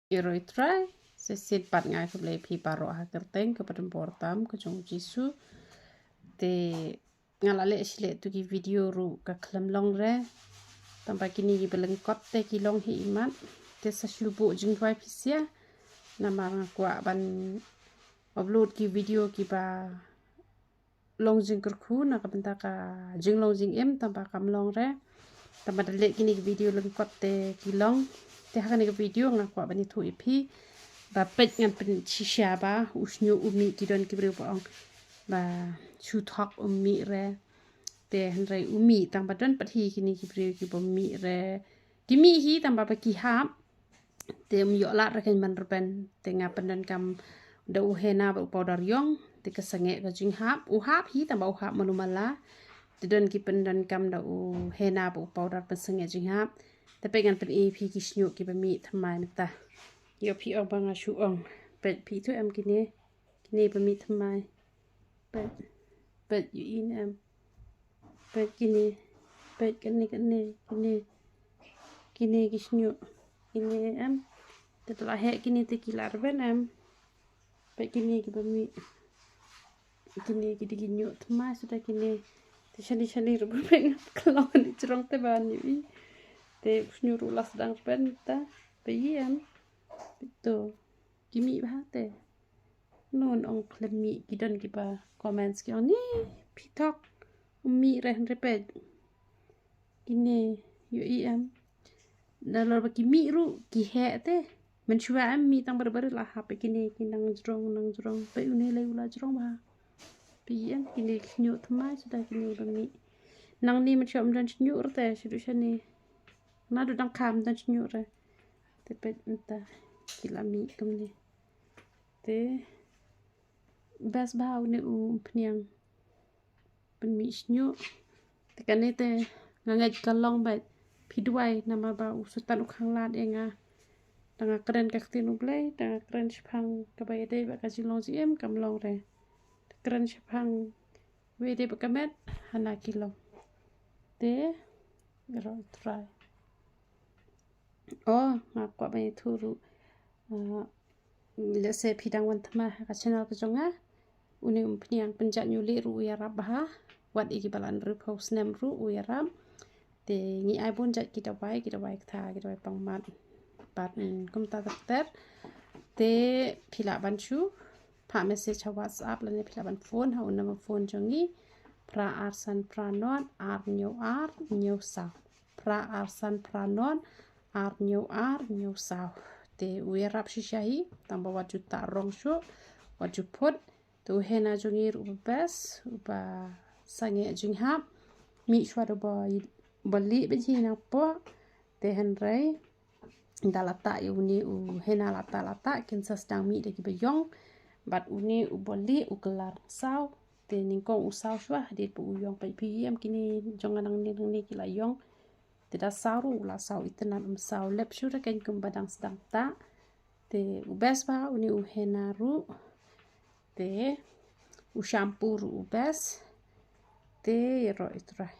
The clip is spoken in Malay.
Iroi try sesit pat ngai ke beli pi paro ha kerteng ke pada portam ke jong jisu te ngalale sile tu ki video ru ka klam long re tampa kini ki belengkot te ki long hi imat te sa slubu jing twai pisia nama kwa ban upload ki video ki ba long jing kerku na ka benta ka jing long jing em tampa kam long re tampa dale kini ki video lengkot te ki long te hakan ki video ngakwa bani thu ipi ba pet ngan pen shisha ba usnyu umi ki don ki bri ong ba chu thok umi re te hanrai umi tang ba don pat hi kini ki bri ki bom mi re ki mi hi tang ba ki hap te yo la ra kan man pen te nga pen kam da u hena ba powder yong te ka sange ka jing hap u hap hi tang ba u hap manumala te don ki pen don kam da u hena ba powder pen sange jing hap te pe gan pen e phi ki shñiuh ki ba mi thamai mata yo phi ong banga shu ong pet phi thu em kini ba mi thamai pet yu in em pet kini ki shñiuh kini em te la he kini te ki lar ben em pet kini ki ba mi kini ki di nyu thamai sudah kini te shani ru ben klon di jrong te ban yu te shñiuh ru las dang ben ta pe em itu kimi ba te non ong klemi ki don ki ba comments ki oni pitok umi re repet kini yu em dalar ba kimi ru ki he te men shwa am mi tang bar la ha pe kini ki nang jrong pe uni le ula jrong ba pe em kini shñiuh thamai sudah kini ba mi nang ni men shom dan shñiuh te shidu shani na du dang kham dan shñiuh re te pet enta kilami tumni te bas bau ne pniang pen mi shñiuh te kane te ngai kalong ba pidwai nama ba usutan ukhang lat enga tanga kren ka tin ublei tanga kren chphang ka ba de ba ka jilong ji em kam long re kren chphang we de ba kamet hana kilong te ro try oh ngakwa ba thuru le se phidang wan thama ka channel ka jonga uni pniang penjat nyuli ru ya rabha wat iki balan ru post nem ru ya ram te ngi ai bon jat kita bai tha kita bai pangmat pat kum ta ter te phila ban chu pha message ha whatsapp la ne phila ban phone ha unama phone jongi pra arsan pranon ar nyu sa pra arsan pranon ar nyu sa te uerap shishahi tamba waju ta rong shu waju pot tu hena jongi ru bes ba sange jinghap mi shwa do bali be jina po te henrai dalata uni u hena lata kin sastang mi de ki be yong bat uni u bali u kelar saw te ningkong u saw shwa de pu yong pe pm kini jonga nang ni ki la yong te da saru la saw itna saw lep shu ra ken kum badang sedang ta te u bes ba uni u hena ru te u shampoo ru bes te ro itrai